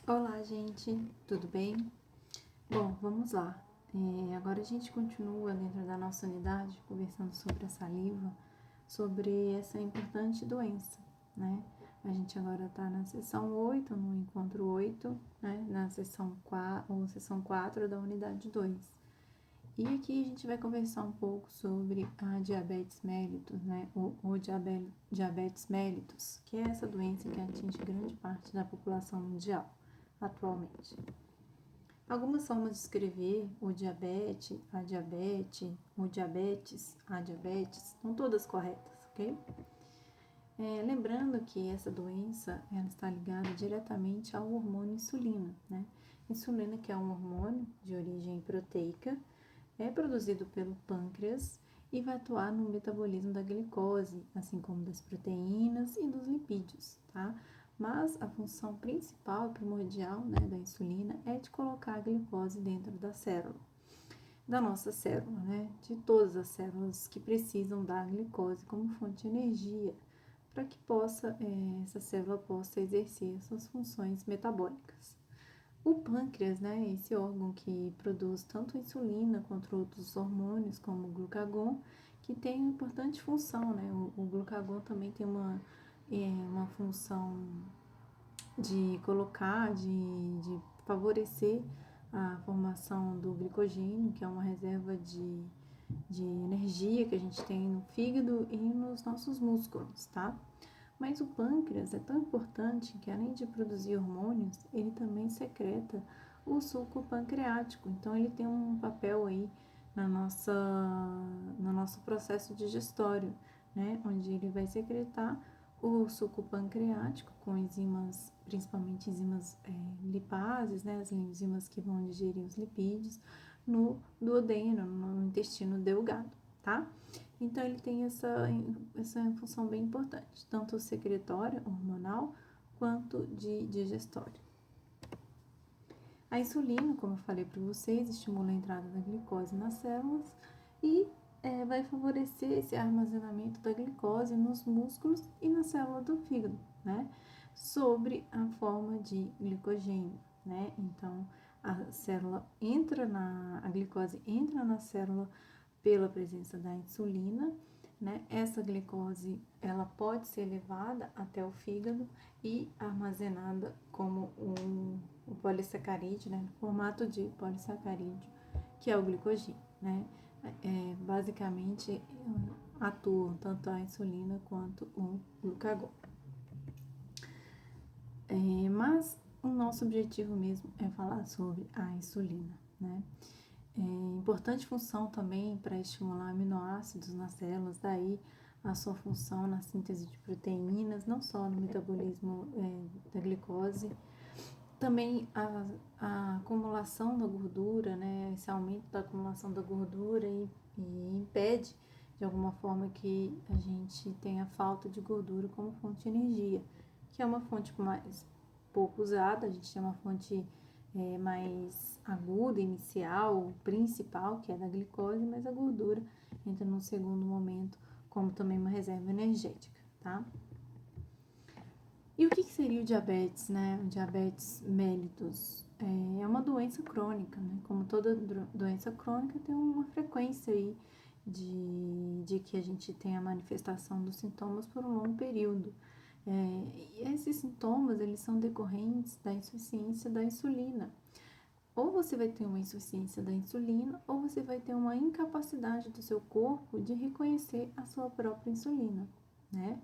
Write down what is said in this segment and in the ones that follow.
Olá, gente, tudo bem? Bom, vamos lá. Agora a gente continua dentro da nossa unidade conversando sobre a saliva, sobre essa importante doença, né? A gente agora está na sessão 8, no encontro 8, né? Na sessão 4, ou sessão 4 da unidade 2. E aqui a gente vai conversar um pouco sobre a diabetes mellitus, né? Ou diabetes mellitus, que é essa doença que atinge grande parte da população mundial atualmente. Algumas formas de escrever o diabetes, a diabetes, estão todas corretas, ok? Lembrando que essa doença ela está ligada diretamente ao hormônio insulina, né? Insulina, que é um hormônio de origem proteica, é produzido pelo pâncreas e vai atuar no metabolismo da glicose, assim como das proteínas e dos lipídios, tá? Mas a função principal e primordial, né, da insulina é de colocar a glicose dentro da nossa célula, né, de todas as células que precisam da glicose como fonte de energia, para que essa célula possa exercer suas funções metabólicas. O pâncreas, né, esse órgão que produz tanto a insulina quanto outros hormônios, como o glucagon, que tem uma importante função, né? O glucagon também tem uma função de colocar, de favorecer a formação do glicogênio, que é uma reserva de energia que a gente tem no fígado e nos nossos músculos, tá? Mas o pâncreas é tão importante que, além de produzir hormônios, ele também secreta o suco pancreático. Então, ele tem um papel aí no nosso processo digestório, né? Onde ele vai secretar o suco pancreático com enzimas, principalmente enzimas lipases, né? As enzimas que vão digerir os lipídios no duodeno, no intestino delgado, tá? Então, ele tem essa função bem importante, tanto secretória, hormonal, quanto de digestória. A insulina, como eu falei para vocês, estimula a entrada da glicose nas células e vai favorecer esse armazenamento da glicose nos músculos e na célula do fígado, né? Sobre a forma de glicogênio, né? Então, a glicose entra na célula pela presença da insulina, né? Essa glicose, ela pode ser levada até o fígado e armazenada como o polissacarídeo, né? No formato de polissacarídeo, que é o glicogênio, né? Basicamente, atuam tanto a insulina quanto o glucagon. Mas o nosso objetivo mesmo é falar sobre a insulina, né? Importante função também para estimular aminoácidos nas células, daí a sua função na síntese de proteínas, não só no metabolismo da glicose, também a acumulação da gordura, né, esse aumento da acumulação da gordura e impede de alguma forma que a gente tenha falta de gordura como fonte de energia, que é uma fonte mais pouco usada, a gente tem uma fonte mais aguda, inicial, principal, que é da glicose, mas a gordura entra num segundo momento como também uma reserva energética, tá? E o que seria o diabetes, né? O diabetes mellitus é uma doença crônica, né? Como toda doença crônica tem uma frequência aí de que a gente tem a manifestação dos sintomas por um longo período. E esses sintomas, eles são decorrentes da insuficiência da insulina. Ou você vai ter uma insuficiência da insulina, ou você vai ter uma incapacidade do seu corpo de reconhecer a sua própria insulina, né?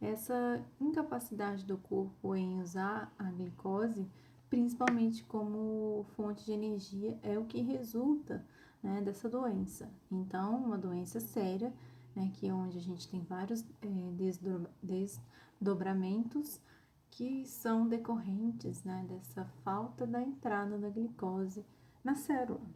Essa incapacidade do corpo em usar a glicose, principalmente como fonte de energia, é o que resulta, né, dessa doença. Então, uma doença séria, né, que é onde a gente tem vários desdobramentos que são decorrentes, né, dessa falta da entrada da glicose na célula.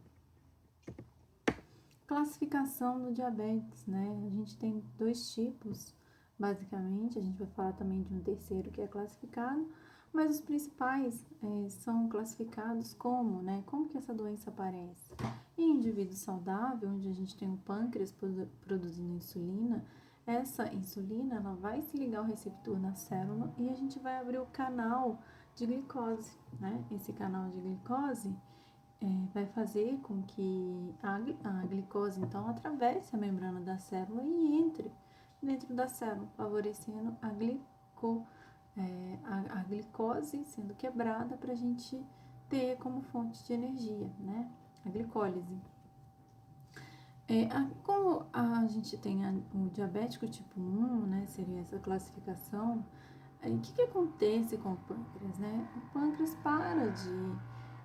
Classificação do diabetes, né? A gente tem dois tipos, basicamente. A gente vai falar também de um terceiro que é classificado, mas os principais são classificados como, né? Como que essa doença aparece? Em indivíduo saudável, onde a gente tem o pâncreas produzindo insulina, essa insulina ela vai se ligar ao receptor na célula e a gente vai abrir o canal de glicose, né? Esse canal de glicose vai fazer com que a glicose, então, atravesse a membrana da célula e entre dentro da célula, favorecendo a glicose sendo quebrada para a gente ter como fonte de energia, né? A glicólise. Como a gente tem o diabético tipo 1, né? Seria essa classificação. O que acontece com o pâncreas, né? O pâncreas para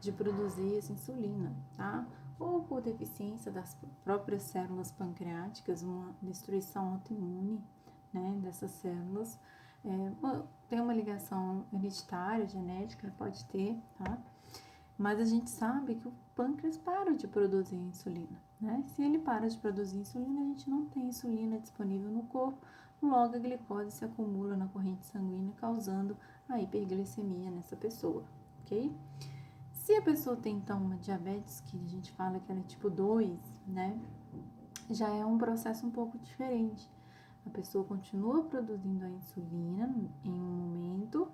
de produzir essa insulina, tá? Ou por deficiência das próprias células pancreáticas, uma destruição autoimune, né, dessas células. Tem uma ligação hereditária, genética, pode ter, tá? Mas a gente sabe que o pâncreas para de produzir insulina, né? Se ele para de produzir insulina, a gente não tem insulina disponível no corpo, logo a glicose se acumula na corrente sanguínea, causando a hiperglicemia nessa pessoa, ok? Se a pessoa tem, então, uma diabetes, que a gente fala que ela é tipo 2, né? Já é um processo um pouco diferente. A pessoa continua produzindo a insulina em um momento,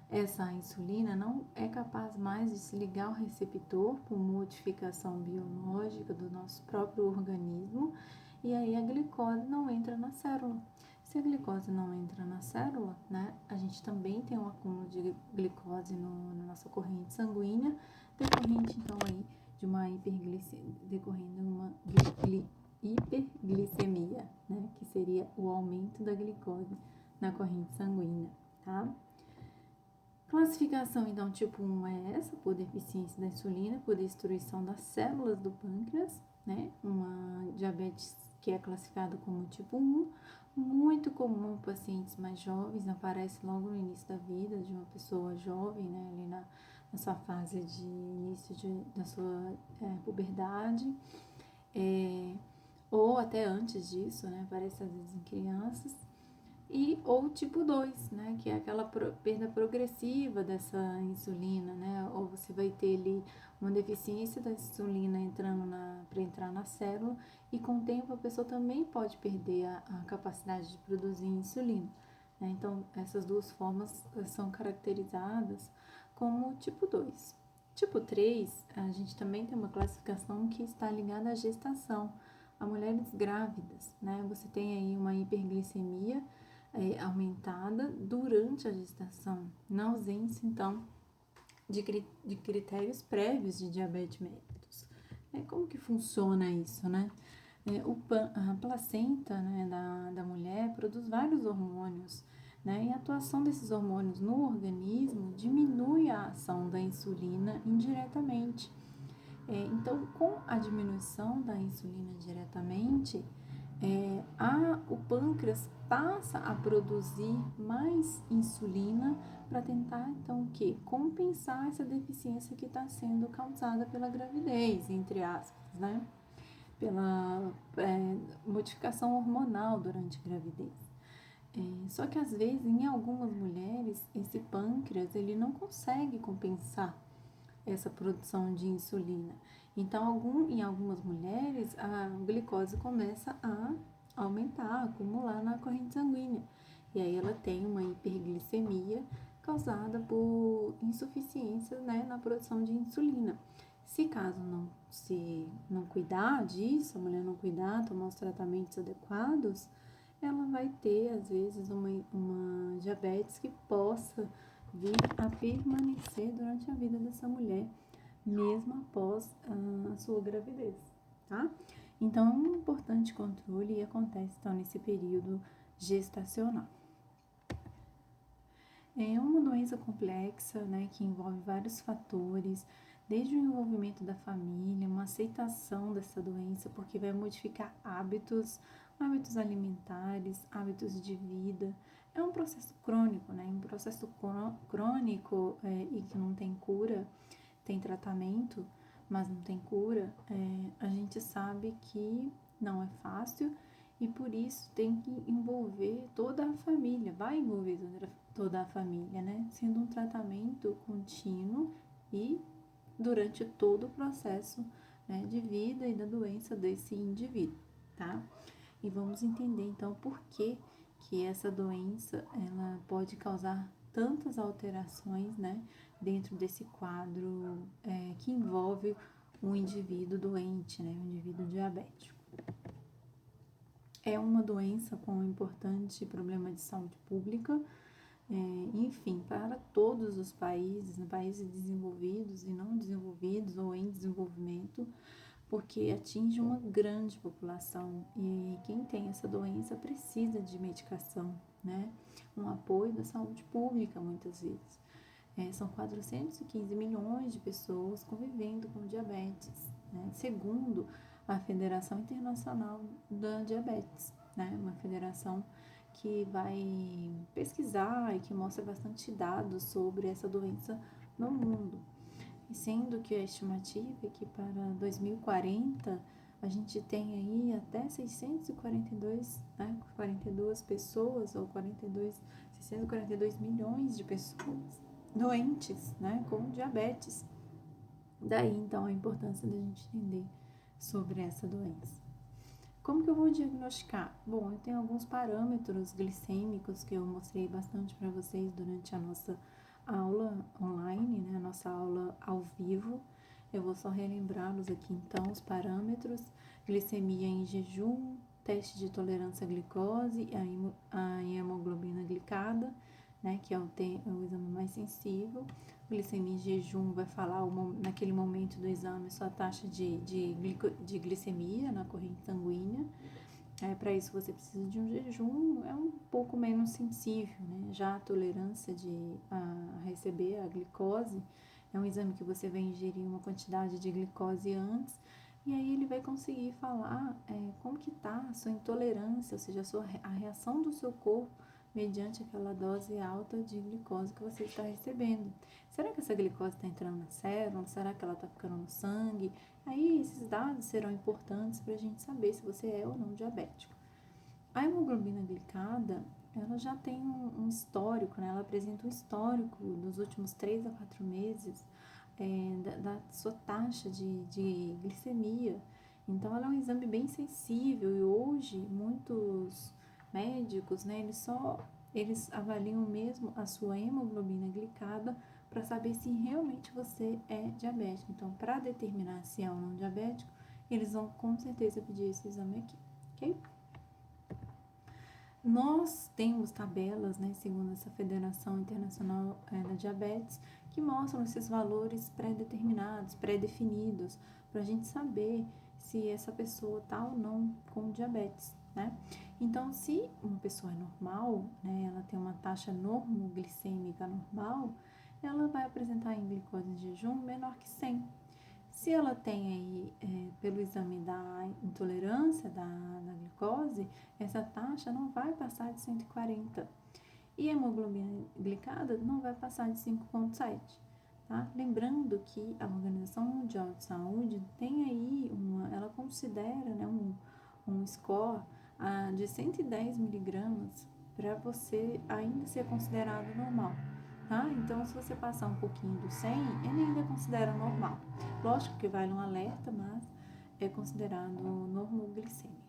essa insulina não é capaz mais de se ligar ao receptor por modificação biológica do nosso próprio organismo, e aí a glicose não entra na célula. Se a glicose não entra na célula, né, a gente também tem um acúmulo de glicose na nossa corrente sanguínea, decorrente então aí de uma hiperglicemia, né, que seria o aumento da glicose na corrente sanguínea, tá? Classificação, então, tipo 1 é essa, por deficiência da insulina, por destruição das células do pâncreas, né? Uma diabetes que é classificada como tipo 1, muito comum em pacientes mais jovens, aparece logo no início da vida de uma pessoa jovem, né? Ali na sua fase de início da sua puberdade, ou até antes disso, né? Aparece às vezes em crianças. Ou tipo 2, né, que é aquela perda progressiva dessa insulina, né, ou você vai ter ali uma deficiência da insulina para entrar na célula, e com o tempo a pessoa também pode perder a capacidade de produzir insulina, né? Então, essas duas formas são caracterizadas como tipo 2. Tipo 3, a gente também tem uma classificação que está ligada à gestação, a mulheres grávidas, né, você tem aí uma hiperglicemia aumentada durante a gestação, na ausência, então, de critérios prévios de diabetes mellitus. Como que funciona isso, né? A placenta, né, da mulher produz vários hormônios, né? E a atuação desses hormônios no organismo diminui a ação da insulina indiretamente. Então, com a diminuição da insulina diretamente, o pâncreas passa a produzir mais insulina para tentar, então, o quê? Compensar essa deficiência que está sendo causada pela gravidez, entre aspas, né? Pela modificação hormonal durante a gravidez. Só que, às vezes, em algumas mulheres, esse pâncreas, ele não consegue compensar essa produção de insulina. Então, em algumas mulheres, a glicose começa a aumentar, a acumular na corrente sanguínea. E aí ela tem uma hiperglicemia causada por insuficiência, né, na produção de insulina. Se caso não cuidar disso, a mulher não cuidar, tomar os tratamentos adequados, ela vai ter, às vezes, uma diabetes que possa vir a permanecer durante a vida dessa mulher, mesmo após a sua gravidez, tá? Então, um importante controle acontece, então, nesse período gestacional. É uma doença complexa, né, que envolve vários fatores, desde o envolvimento da família, uma aceitação dessa doença, porque vai modificar hábitos alimentares, hábitos de vida. É um processo crônico, né? Um processo crônico e que não tem cura, tem tratamento, mas não tem cura. A gente sabe que não é fácil e por isso tem que envolver toda a família, vai envolver toda a família, né? Sendo um tratamento contínuo e durante todo o processo, né, de vida e da doença desse indivíduo, tá? E vamos entender então por que essa doença ela pode causar tantas alterações, né, dentro desse quadro que envolve um indivíduo doente, né, um indivíduo diabético. É uma doença com um importante problema de saúde pública, enfim, para todos os países, né, países desenvolvidos e não desenvolvidos ou em desenvolvimento, porque atinge uma grande população e quem tem essa doença precisa de medicação, né? Um apoio da saúde pública, muitas vezes. São 415 milhões de pessoas convivendo com diabetes, né? Segundo a Federação Internacional da Diabetes, né? Uma federação que vai pesquisar e que mostra bastante dados sobre essa doença no mundo. Sendo que a estimativa é que para 2040 a gente tem aí até 42 pessoas, ou 642 milhões de pessoas doentes, né, com diabetes. Daí, então, a importância da gente entender sobre essa doença. Como que eu vou diagnosticar? Bom, eu tenho alguns parâmetros glicêmicos que eu mostrei bastante para vocês durante a nossa aula online, né, a nossa aula ao vivo. Eu vou só relembrá-los aqui então, os parâmetros: glicemia em jejum, teste de tolerância à glicose, a hemoglobina glicada, né, que é o exame mais sensível. Glicemia em jejum vai falar naquele momento do exame sua taxa de glicemia na corrente sanguínea. Para isso você precisa de um jejum, é um pouco menos sensível, né? Já a tolerância a receber a glicose é um exame que você vai ingerir uma quantidade de glicose antes, e aí ele vai conseguir falar como que está a sua intolerância, ou seja, a reação do seu corpo mediante aquela dose alta de glicose que você está recebendo. Será que essa glicose está entrando na célula? Será que ela está ficando no sangue? Aí esses dados serão importantes para a gente saber se você é ou não diabético. A hemoglobina glicada, ela já tem um histórico, né? Ela apresenta um histórico dos últimos 3 a 4 meses da sua taxa de glicemia. Então, ela é um exame bem sensível e hoje muitos médicos, né, eles avaliam mesmo a sua hemoglobina glicada para saber se realmente você é diabético. Então, para determinar se é ou não diabético, eles vão com certeza pedir esse exame aqui, ok? Nós temos tabelas, né, segundo essa Federação Internacional da Diabetes, que mostram esses valores pré-determinados, pré-definidos, para a gente saber se essa pessoa está ou não com diabetes, né? Então, se uma pessoa é normal, né, ela tem uma taxa normoglicêmica normal, ela vai apresentar em glicose em jejum menor que 100. Se ela tem aí, pelo exame da intolerância da glicose, essa taxa não vai passar de 140. E a hemoglobina glicada não vai passar de 5,7. Tá? Lembrando que a Organização Mundial de Saúde tem aí ela considera, né, um score de 110 miligramas para você ainda ser considerado normal. Tá? Então, se você passar um pouquinho do 100, ele ainda é considerado normal. Lógico que vale um alerta, mas é considerado normoglicêmico.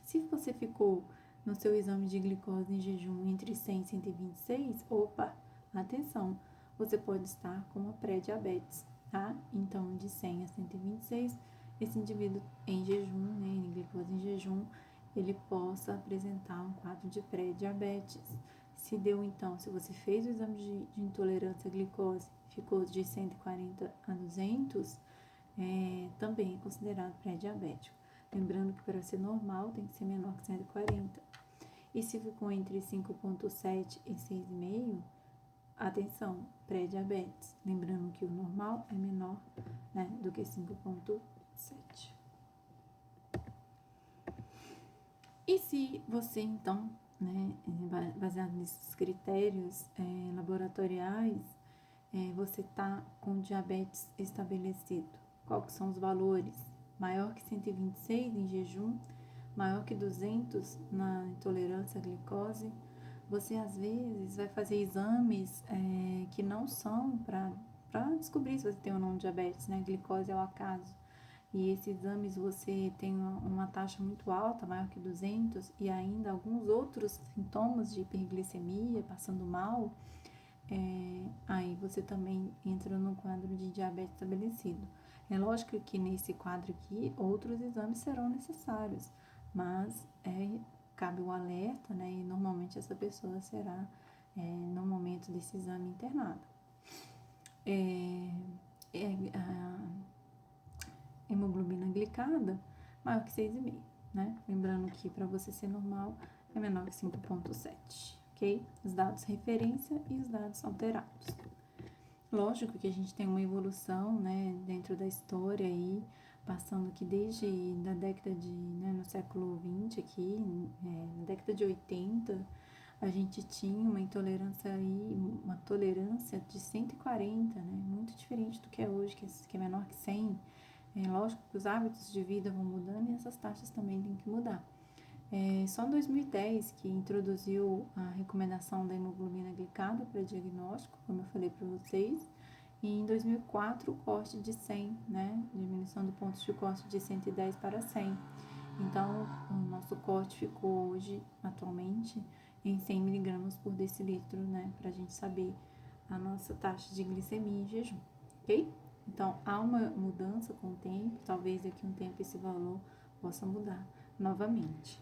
Se você ficou no seu exame de glicose em jejum entre 100 e 126, opa, atenção, você pode estar com uma pré-diabetes, tá? Então, de 100 a 126, esse indivíduo em jejum, né, em glicose em jejum, ele possa apresentar um quadro de pré-diabetes. Se você fez o exame de intolerância à glicose, ficou de 140 a 200, também é considerado pré-diabético. Lembrando que para ser normal tem que ser menor que 140. E se ficou entre 5,7 e 6,5, atenção, pré-diabetes. Lembrando que o normal é menor, né, do que 5,7. E se você, então, né, baseado nesses critérios laboratoriais, você está com diabetes estabelecido? Quais são os valores? Maior que 126 em jejum, maior que 200 na intolerância à glicose. Você, às vezes, vai fazer exames que não são para descobrir se você tem ou não diabetes, né? Glicose é o acaso. E esses exames você tem uma taxa muito alta, maior que 200, e ainda alguns outros sintomas de hiperglicemia, passando mal, aí você também entra no quadro de diabetes estabelecido. É lógico que nesse quadro aqui, outros exames serão necessários, mas cabe o alerta, né? E normalmente essa pessoa será, no momento desse exame, internada. A hemoglobina glicada, maior que 6,5, né? Lembrando que para você ser normal, é menor que 5,7, ok? Os dados referência e os dados alterados. Lógico que a gente tem uma evolução, né, dentro da história aí, passando aqui desde da década de, né, no século XX aqui, na década de 80, a gente tinha uma intolerância aí, uma tolerância de 140, né, muito diferente do que é hoje, que é menor que 100. Lógico que os hábitos de vida vão mudando e essas taxas também têm que mudar. Só em 2010 que introduziu a recomendação da hemoglobina glicada para diagnóstico, como eu falei para vocês, e em 2004 o corte de 100, né, diminuição de pontos de corte de 110 para 100. Então, o nosso corte ficou hoje, atualmente, em 100 miligramas por decilitro, né, para a gente saber a nossa taxa de glicemia em jejum, ok? Então, há uma mudança com o tempo, talvez daqui a um tempo esse valor possa mudar novamente.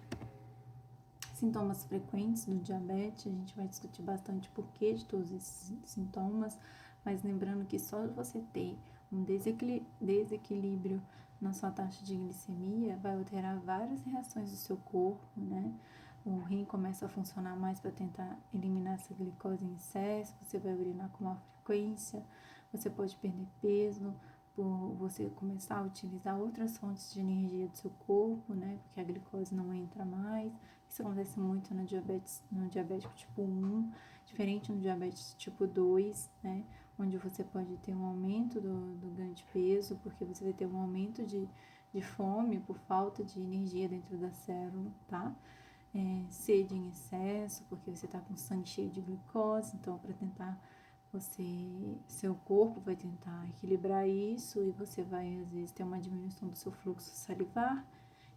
Sintomas frequentes do diabetes, a gente vai discutir bastante o porquê de todos esses sintomas, mas lembrando que só você ter um desequilíbrio na sua taxa de glicemia vai alterar várias reações do seu corpo, né? O rim começa a funcionar mais para tentar eliminar essa glicose em excesso, você vai urinar com maior frequência, você pode perder peso, por você começar a utilizar outras fontes de energia do seu corpo, né? Porque a glicose não entra mais. Isso acontece muito no diabético tipo 1, diferente no diabetes tipo 2, né? Onde você pode ter um aumento do ganho de peso, porque você vai ter um aumento de fome por falta de energia dentro da célula, tá? Sede em excesso, porque você está com sangue cheio de glicose, então para tentar seu corpo vai tentar equilibrar isso e você vai às vezes ter uma diminuição do seu fluxo salivar,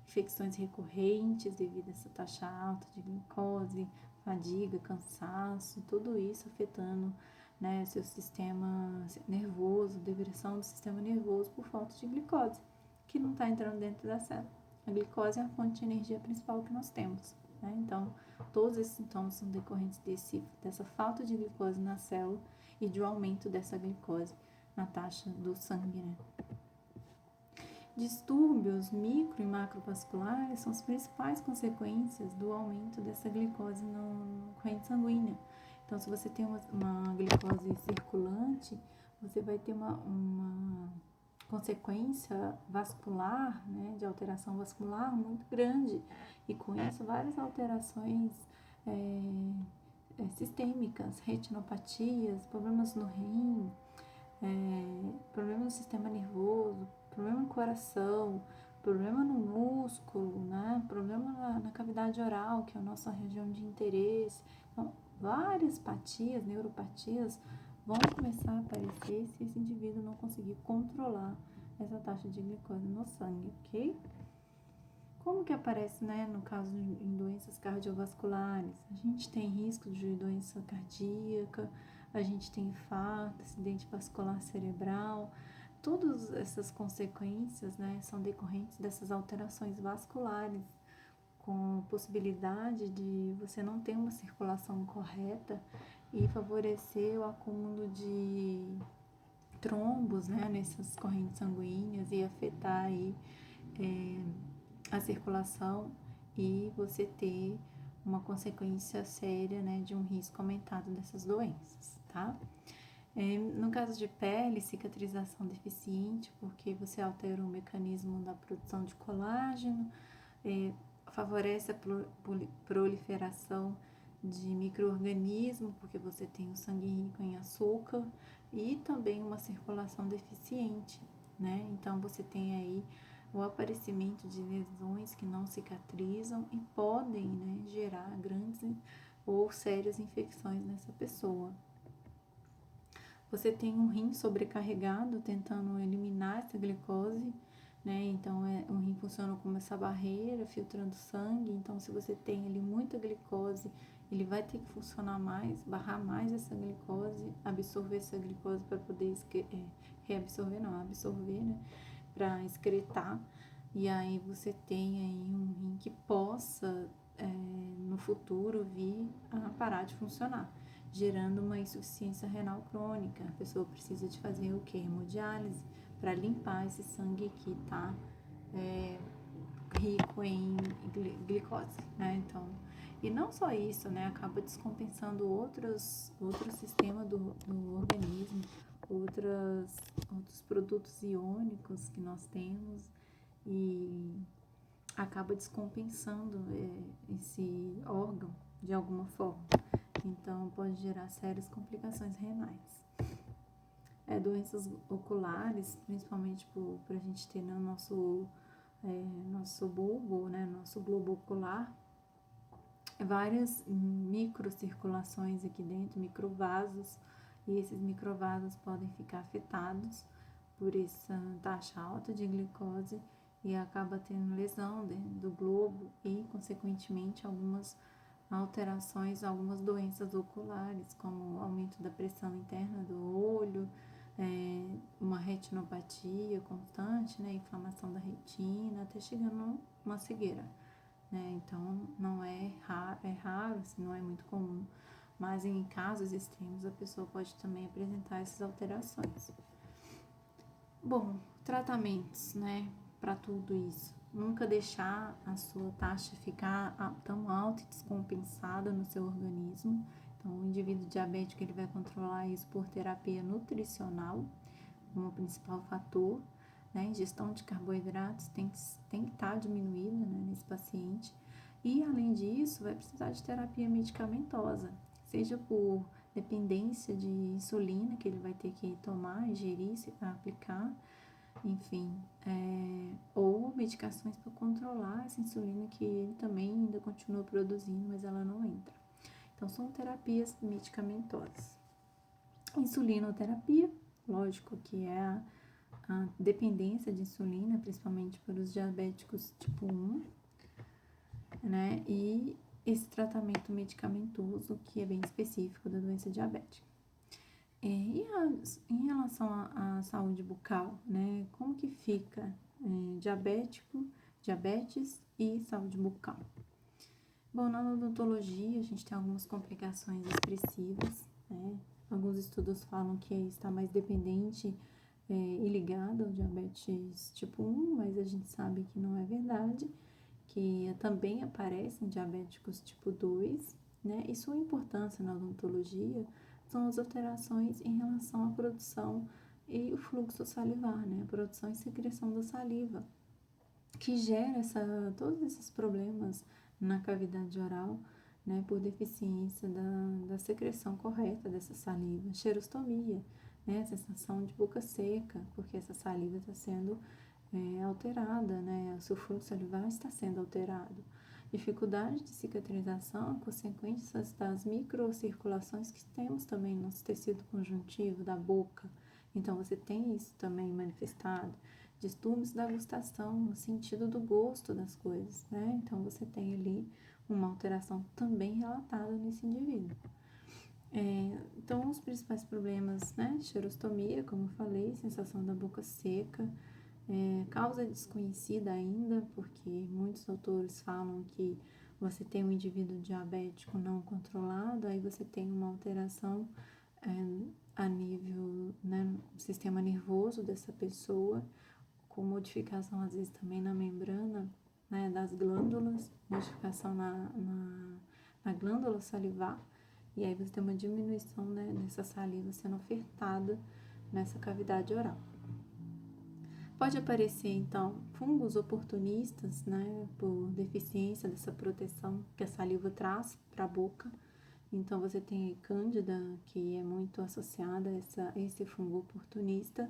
infecções recorrentes devido a essa taxa alta de glicose, fadiga, cansaço, tudo isso afetando, né, seu sistema nervoso, depressão do sistema nervoso por falta de glicose, que não está entrando dentro da célula. A glicose é a fonte de energia principal que nós temos, né? Então, todos esses sintomas são decorrentes dessa falta de glicose na célula e de um aumento dessa glicose na taxa do sangue, né? Distúrbios micro e macrovasculares são as principais consequências do aumento dessa glicose na corrente sanguínea. Então, se você tem uma glicose circulante, você vai ter uma consequência vascular, né, de alteração vascular muito grande. E com isso, várias alterações sistêmicas, retinopatias, problemas no rim, problema no sistema nervoso, problema no coração, problema no músculo, né? Problema na cavidade oral, que é a nossa região de interesse. Então, várias patias, neuropatias, vão começar a aparecer se esse indivíduo não conseguir controlar essa taxa de glicose no sangue, ok? Como que aparece, né, no caso em doenças cardiovasculares? A gente tem risco de doença cardíaca, a gente tem infarto, acidente vascular cerebral. Todas essas consequências, né, são decorrentes dessas alterações vasculares, com possibilidade de você não ter uma circulação correta e favorecer o acúmulo de trombos, né, nessas correntes sanguíneas e afetar aí a circulação e você ter uma consequência séria, né, de um risco aumentado dessas doenças, tá? No caso de pele, cicatrização deficiente, porque você altera o mecanismo da produção de colágeno, favorece a proliferação de micro-organismos, porque você tem o sangue rico em açúcar e também uma circulação deficiente, né? Então, você tem aí o aparecimento de lesões que não cicatrizam e podem, né, gerar grandes ou sérias infecções nessa pessoa. Você tem um rim sobrecarregado tentando eliminar essa glicose, né? Então, o rim funciona como essa barreira, filtrando sangue. Então, se você tem ali muita glicose ele vai ter que funcionar mais, barrar mais essa glicose, absorver essa glicose para poder absorver, né, para excretar, e aí você tem aí um rim que possa no futuro vir a parar de funcionar, gerando uma insuficiência renal crônica. A pessoa precisa de fazer o que? Hemodiálise, para limpar esse sangue que está rico em glicose, né? Então, e não só isso, né? Acaba descompensando outros sistemas do organismo, outros produtos iônicos que nós temos e acaba descompensando esse órgão de alguma forma. Então, pode gerar sérias complicações renais. Doenças oculares, principalmente para a gente ter no nosso bulbo, né, nosso globo ocular, várias microcirculações aqui dentro, microvasos, e esses microvasos podem ficar afetados por essa taxa alta de glicose e acaba tendo lesão do globo e, consequentemente, algumas alterações, algumas doenças oculares, como aumento da pressão interna do olho, uma retinopatia constante, né, inflamação da retina, até chegando uma cegueira, né? Então, não é raro, assim, não é muito comum, mas em casos extremos a pessoa pode também apresentar essas alterações. Bom, tratamentos, né, para tudo isso. Nunca deixar a sua taxa ficar tão alta e descompensada no seu organismo. Então, o indivíduo diabético ele vai controlar isso por terapia nutricional, como principal fator, né? Ingestão de carboidratos tem que estar diminuída, né, nesse paciente. E, além disso, vai precisar de terapia medicamentosa, seja por dependência de insulina, que ele vai ter que tomar, ingerir, aplicar, enfim, ou medicações para controlar essa insulina que ele também ainda continua produzindo, mas ela não entra. Então, são terapias medicamentosas. Insulinoterapia, lógico que é a dependência de insulina, principalmente para os diabéticos tipo 1, né? E esse tratamento medicamentoso que é bem específico da doença diabética. Em relação à saúde bucal, né? Como que fica diabetes e saúde bucal? Bom, na odontologia a gente tem algumas complicações expressivas, né? Alguns estudos falam que está mais dependente e ligado ao diabetes tipo 1, mas a gente sabe que não é verdade, que também aparecem diabéticos tipo 2, né? E sua importância na odontologia são as alterações em relação à produção e o fluxo salivar, né? A produção e secreção da saliva, que gera todos esses problemas na cavidade oral, né? Por deficiência da secreção correta dessa saliva. Xerostomia, né? Sensação de boca seca, porque essa saliva está sendo alterada, né? O seu fluxo salivar está sendo alterado. Dificuldade de cicatrização, consequências das microcirculações que temos também no nosso tecido conjuntivo da boca. Então, você tem isso também manifestado. Distúrbios da gustação, no sentido do gosto das coisas, né? Então, você tem ali uma alteração também relatada nesse indivíduo. Então, os principais problemas, né? Xerostomia, como eu falei, sensação da boca seca, causa desconhecida ainda, porque muitos autores falam que você tem um indivíduo diabético não controlado, aí você tem uma alteração a nível, né, do sistema nervoso dessa pessoa, com modificação às vezes também na membrana, né, das glândulas, modificação na glândula salivar, e aí você tem uma diminuição, né, dessa saliva sendo ofertada nessa cavidade oral. Pode aparecer, então, fungos oportunistas, né, por deficiência dessa proteção que a saliva traz para a boca. Então, você tem cândida, que é muito associada a esse fungo oportunista,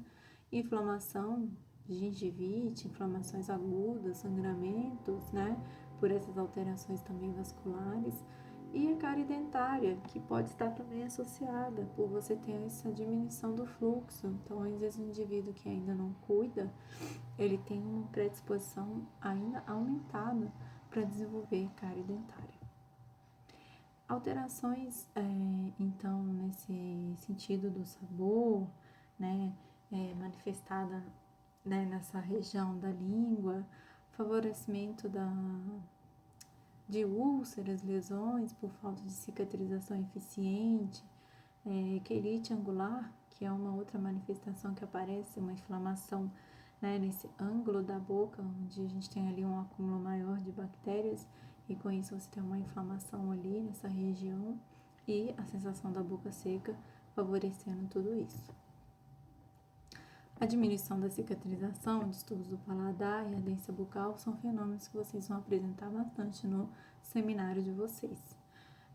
inflamação, gengivite, inflamações agudas, sangramentos, né, por essas alterações também vasculares. E a cárie dentária, que pode estar também associada por você ter essa diminuição do fluxo. Então, às vezes, um indivíduo que ainda não cuida, ele tem uma predisposição ainda aumentada para desenvolver cárie dentária. Alterações, então, nesse sentido do sabor, né, manifestada, né, nessa região da língua, favorecimento de úlceras, lesões por falta de cicatrização eficiente, quelite angular, que é uma outra manifestação que aparece, uma inflamação, né, nesse ângulo da boca, onde a gente tem ali um acúmulo maior de bactérias, e com isso você tem uma inflamação ali nessa região, e a sensação da boca seca, favorecendo tudo isso. A diminuição da cicatrização, distúrbios do paladar e ardência bucal são fenômenos que vocês vão apresentar bastante no seminário de vocês.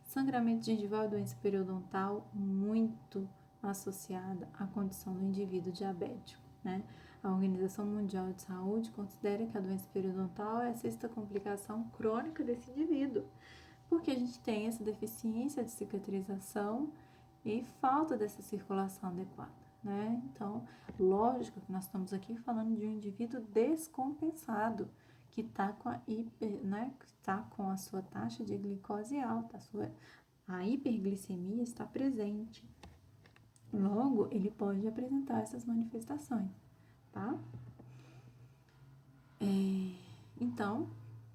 Sangramento gengival e doença periodontal muito associada à condição do indivíduo diabético, né? A Organização Mundial de Saúde considera que a doença periodontal é a sexta complicação crônica desse indivíduo, porque a gente tem essa deficiência de cicatrização e falta dessa circulação adequada, né? Então, lógico que nós estamos aqui falando de um indivíduo descompensado, que está com com a sua taxa de glicose alta, a hiperglicemia está presente. Logo, ele pode apresentar essas manifestações, tá? Então,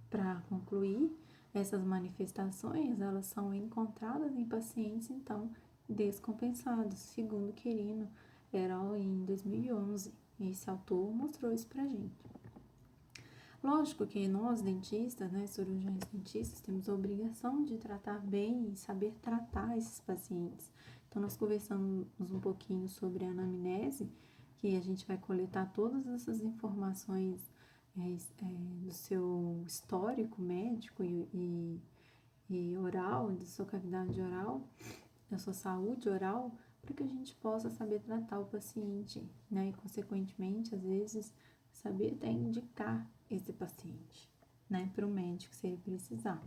para concluir, essas manifestações, elas são encontradas em pacientes, então, descompensados, segundo Quirino Herol em 2011. Esse autor mostrou isso pra gente. Lógico que nós, dentistas, né, cirurgiões dentistas, temos a obrigação de tratar bem e saber tratar esses pacientes. Então, nós conversamos um pouquinho sobre a anamnese, que a gente vai coletar todas essas informações do seu histórico médico e oral, da sua cavidade oral, da sua saúde oral, para que a gente possa saber tratar o paciente, né? E, consequentemente, às vezes, saber até indicar esse paciente, né? Para o médico, se ele precisar.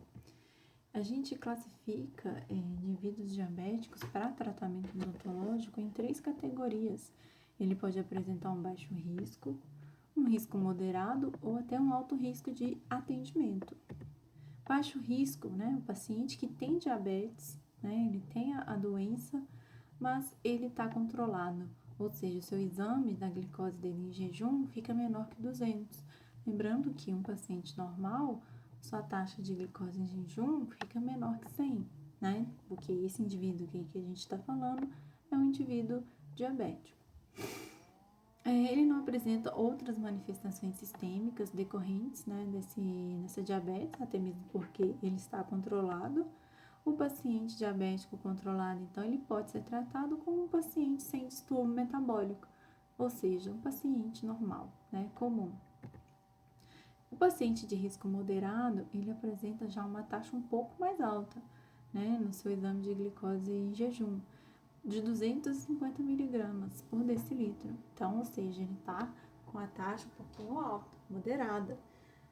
A gente classifica indivíduos diabéticos para tratamento odontológico em 3 categorias. Ele pode apresentar um baixo risco, um risco moderado ou até um alto risco de atendimento. Baixo risco, né? O paciente que tem diabetes, né? Ele tem a doença, mas ele está controlado, ou seja, o seu exame da glicose dele em jejum fica menor que 200. Lembrando que um paciente normal, sua taxa de glicose em jejum fica menor que 100, né? Porque esse indivíduo que a gente está falando é um indivíduo diabético. Ele não apresenta outras manifestações sistêmicas decorrentes, né, dessa diabetes, até mesmo porque ele está controlado. O paciente diabético controlado, então, ele pode ser tratado como um paciente sem distúrbio metabólico, ou seja, um paciente normal, né, comum. O paciente de risco moderado, ele apresenta já uma taxa um pouco mais alta, né, no seu exame de glicose em jejum, de 250 miligramas por decilitro. Então, ou seja, ele está com a taxa um pouquinho alta, moderada.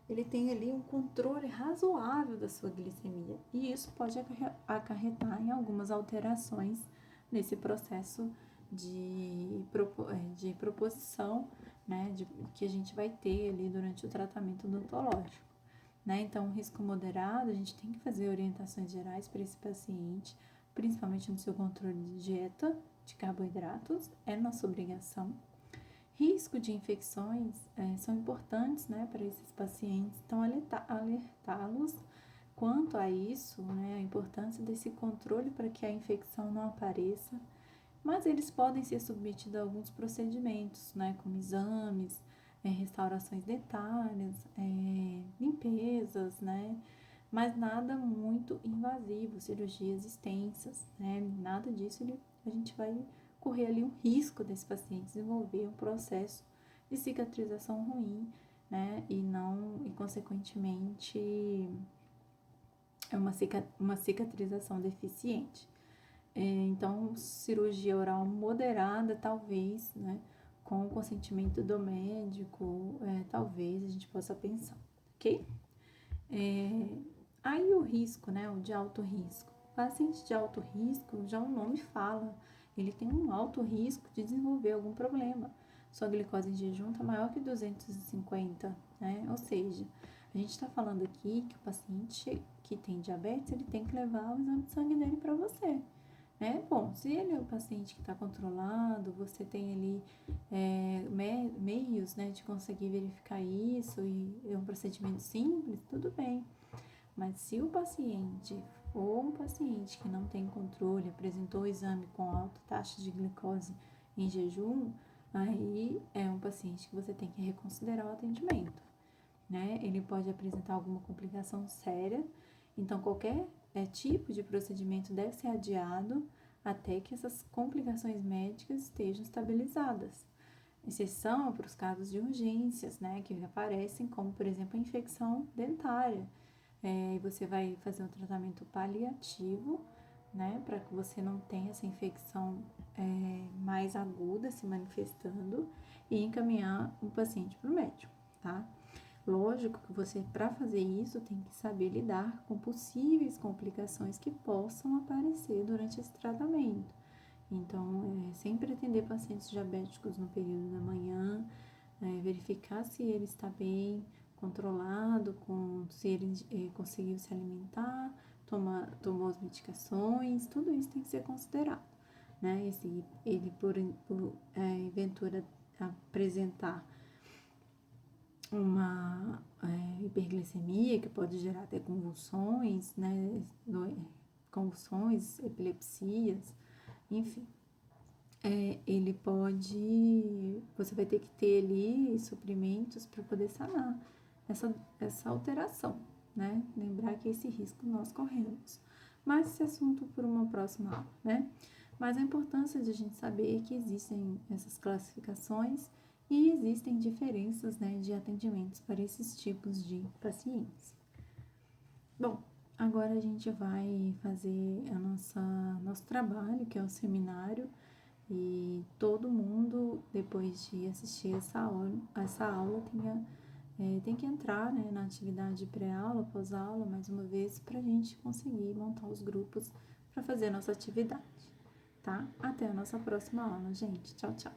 Ele tem ali um controle razoável da sua glicemia, e isso pode acarretar em algumas alterações nesse processo de proposição, né, que a gente vai ter ali durante o tratamento odontológico, né? Então, risco moderado, a gente tem que fazer orientações gerais para esse paciente, principalmente no seu controle de dieta de carboidratos, é nossa obrigação. Risco de infecções são importantes, né, para esses pacientes, então alertá-los quanto a isso, né, a importância desse controle para que a infecção não apareça, mas eles podem ser submetidos a alguns procedimentos, né, como exames, restaurações dentárias, limpezas, né, mas nada muito invasivo, cirurgias extensas, né, nada disso a gente vai correr ali um risco desse paciente desenvolver um processo de cicatrização ruim, né, e consequentemente uma cicatrização deficiente. Então, cirurgia oral moderada, talvez, né, com o consentimento do médico, talvez a gente possa pensar, ok? Aí o risco, né, o de alto risco. O paciente de alto risco, já o nome fala, ele tem um alto risco de desenvolver algum problema. Sua glicose em jejum está maior que 250, né? Ou seja, A gente está falando aqui que o paciente que tem diabetes, ele tem que levar o exame de sangue dele para você. Bom, se ele é o paciente que está controlado, você tem ali meios, né, de conseguir verificar isso e é um procedimento simples, tudo bem. Mas se o paciente for um paciente que não tem controle, apresentou o exame com alta taxa de glicose em jejum, aí é um paciente que você tem que reconsiderar o atendimento, né? Ele pode apresentar alguma complicação séria, então qualquer tipo de procedimento deve ser adiado até que essas complicações médicas estejam estabilizadas. Exceção para os casos de urgências, né, que aparecem, como por exemplo a infecção dentária. E você vai fazer um tratamento paliativo, né, para que você não tenha essa infecção mais aguda se manifestando e encaminhar o paciente para o médico, tá? Lógico que você, para fazer isso, tem que saber lidar com possíveis complicações que possam aparecer durante esse tratamento. Então, sempre atender pacientes diabéticos no período da manhã, verificar se ele está bem controlado, se ele conseguiu se alimentar, tomou as medicações, tudo isso tem que ser considerado, né? E se ele, por eventura, apresentar uma hiperglicemia que pode gerar até convulsões, né? Convulsões, epilepsias, enfim. Você vai ter que ter ali suprimentos para poder sanar essa alteração, né? Lembrar que esse risco nós corremos. Mas esse assunto por uma próxima aula, né? Mas a importância de a gente saber que existem essas classificações e existem diferenças, né, de atendimentos para esses tipos de pacientes. Bom, agora a gente vai fazer nosso trabalho, que é o seminário, e todo mundo, depois de assistir essa aula tem que entrar, né, na atividade pré-aula, pós-aula, mais uma vez, para a gente conseguir montar os grupos para fazer a nossa atividade, tá? Até a nossa próxima aula, gente. Tchau, tchau.